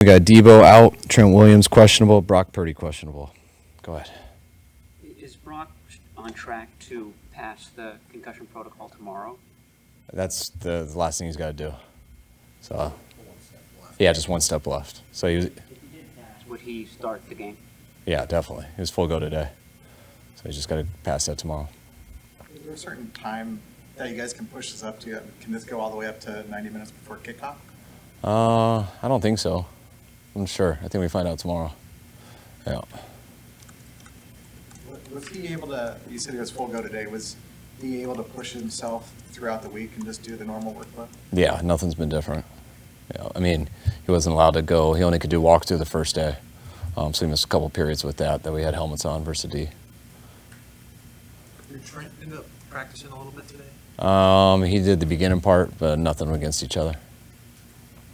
We got Deebo out, Trent Williams questionable, Brock Purdy questionable. Go ahead. Is Brock on track to pass the concussion protocol tomorrow? That's the last thing he's got to do. So, yeah, just one step left. So he was, If he did pass, would he start the game? yeah, definitely. He was full go today. So he's just got to pass that tomorrow. Is there a certain time that you guys can push this up to? Can this go all the way up to 90 minutes before kickoff? I don't think so. I'm sure. I think we find out tomorrow. Yeah. Was he able to, you said he was full go today, was he able to push himself throughout the week and just do the normal workload? Yeah, nothing's been different. Yeah, I mean, he wasn't allowed to go. He only could do walkthrough the first day. So he missed a couple periods with that we had helmets on versus D. Did Trent end up practicing a little bit today? He did the beginning part, but nothing against each other.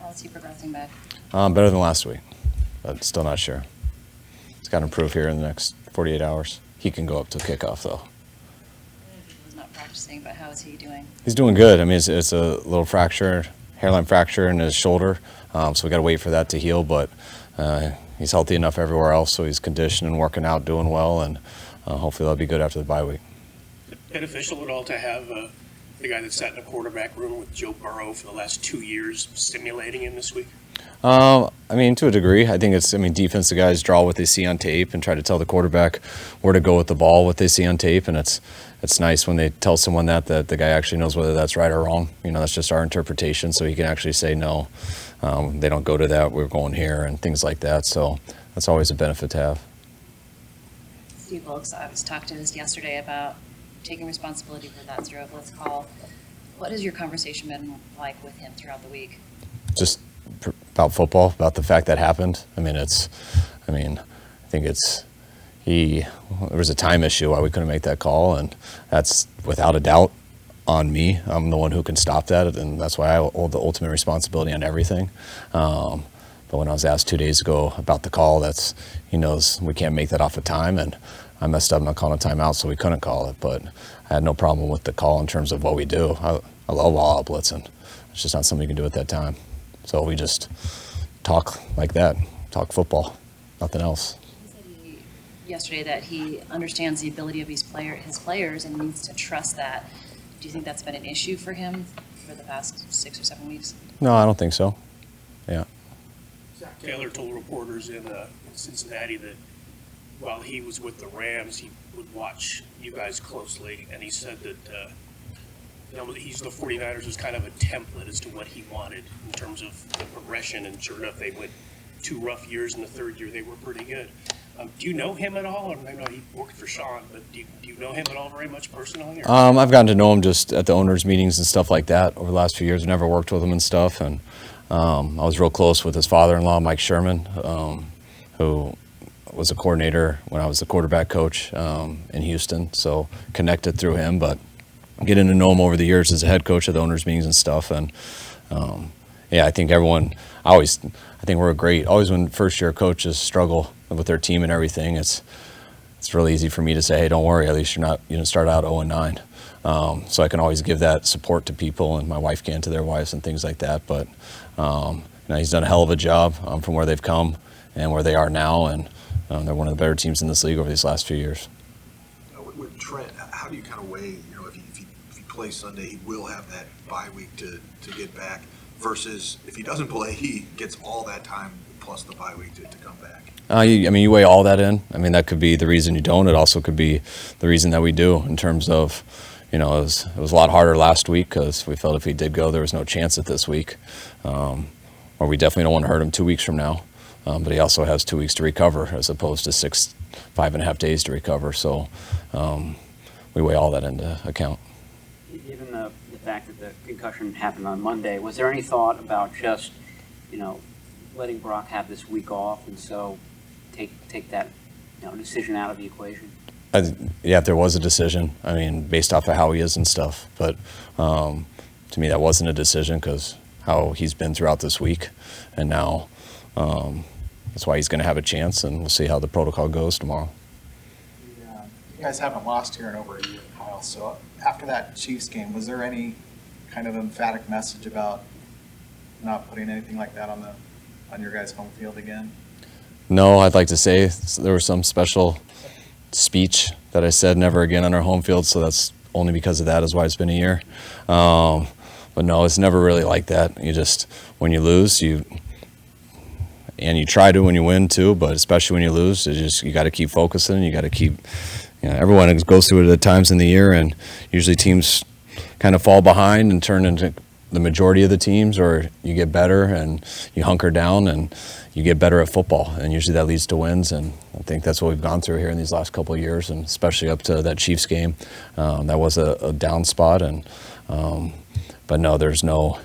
How's he progressing back? Better than last week, but still not sure. It's got to improve here in the next 48 hours. He can go up to kickoff, though. He was not practicing, but how is he doing? He's doing good. I mean, it's a little fracture, hairline fracture in his shoulder, so we got to wait for that to heal, but he's healthy enough everywhere else, so he's conditioned and working out, doing well, and hopefully that'll be good after the bye week. Beneficial at all to have the guy that sat in the quarterback room with Joe Burrow for the last 2 years simulating him this week? I mean, to a degree. I think defensive guys draw what they see on tape and try to tell the quarterback where to go with the ball, what they see on tape, and it's nice when they tell someone that the guy actually knows whether that's right or wrong. You know, that's just our interpretation, so he can actually say, no, they don't go to that, we're going here, and things like that. So that's always a benefit to have. Steve Wilkes, I was talking to us yesterday about taking responsibility for that zero blitz call. What has your conversation been like with him throughout the week? Just about football, about the fact that happened. I think there was a time issue why we couldn't make that call, and that's without a doubt on me. I'm the one who can stop that, and that's why I hold the ultimate responsibility on everything. But when I was asked 2 days ago about the call, he knows we can't make that off of time, and I messed up not calling a timeout, so we couldn't call it. But I had no problem with the call in terms of what we do. I love all out blitzing. It's just not something you can do at that time. So we just talk like that, talk football, nothing else. He said yesterday that he understands the ability of his players and needs to trust that. Do you think that's been an issue for him for the past 6 or 7 weeks? No, I don't think so. Yeah. Zach Taylor told reporters in Cincinnati that while he was with the Rams, he would watch you guys closely, and he said that he's the 49ers was kind of a template as to what he wanted in terms of the progression, and sure enough, they went 2 rough years, and the third year they were pretty good. Do you know him at all? I know he worked for Sean, but do you know him at all very much personally? Or? I've gotten to know him just at the owners' meetings and stuff like that over the last few years. I never worked with him and stuff, and I was real close with his father-in-law, Mike Sherman, who was a coordinator when I was the quarterback coach in Houston, so connected through him, but getting to know him over the years as a head coach at the owners' meetings and stuff, and I think we're great. Always when first-year coaches struggle with their team and everything, it's really easy for me to say, hey, don't worry, at least you didn't start out 0-9. So I can always give that support to people, and my wife can to their wives and things like that, but he's done a hell of a job from where they've come and where they are now, and they're one of the better teams in this league over these last few years. With Trent, how do you kind of weigh, if he plays Sunday, he will have that bye week to get back, versus if he doesn't play, he gets all that time plus the bye week to come back? You weigh all that in. I mean, that could be the reason you don't. It also could be the reason that we do, in terms of, it was a lot harder last week because we felt if he did go, there was no chance at this week. Or we definitely don't want to hurt him 2 weeks from now. But he also has 2 weeks to recover as opposed to 5.5 days to recover. So we weigh all that into account. Given the fact that the concussion happened on Monday, was there any thought about just, letting Brock have this week off and so take that decision out of the equation? If there was a decision, based off of how he is and stuff. But to me, that wasn't a decision because how he's been throughout this week. And now that's why he's going to have a chance, and we'll see how the protocol goes tomorrow. You guys haven't lost here in over a year, Kyle. So after that Chiefs game, was there any kind of emphatic message about not putting anything like that on the on your guys' home field again? No, I'd like to say there was some special speech that I said never again on our home field, so that's only because of that is why it's been a year. But no, it's never really like that. You just, when you lose, you try to when you win too, but especially when you lose, you got to keep focusing. You got to keep, everyone goes through it at times in the year, and usually teams kind of fall behind and turn into the majority of the teams, or you get better and you hunker down and you get better at football, and usually that leads to wins. And I think that's what we've gone through here in these last couple of years, and especially up to that Chiefs game. That was a down spot, but no,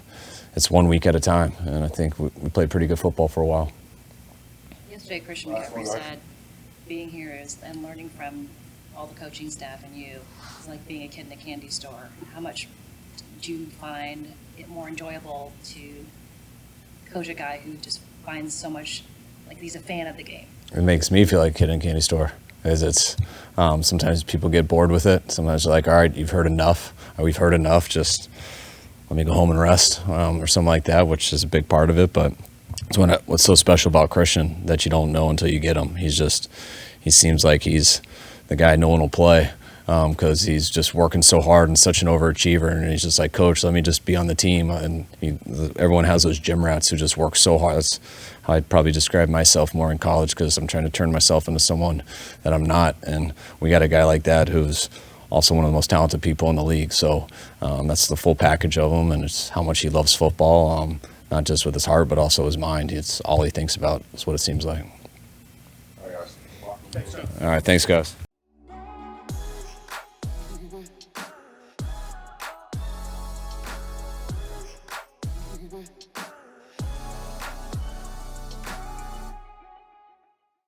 it's 1 week at a time, and I think we played pretty good football for a while. Yesterday, Christian McCaffrey said being here and learning from all the coaching staff and you is like being a kid in a candy store. How much do you find it more enjoyable to coach a guy who just finds so much, like he's a fan of the game? It makes me feel like a kid in a candy store, because it's sometimes people get bored with it. Sometimes they're like, all right, you've heard enough, or we've heard enough, just let me go home and rest, or something like that, which is a big part of it. But it's what's so special about Christian that you don't know until you get him. He seems like he's the guy no one will play, because he's just working so hard and such an overachiever, and he's just like, Coach, let me just be on the team. And everyone has those gym rats who just work so hard. That's how I'd probably describe myself more in college, because I'm trying to turn myself into someone that I'm not. And we got a guy like that who's also one of the most talented people in the league. So that's the full package of him, and it's how much he loves football, not just with his heart, but also his mind. It's all he thinks about. That's what it seems like. Thanks, sir. All right, thanks, guys.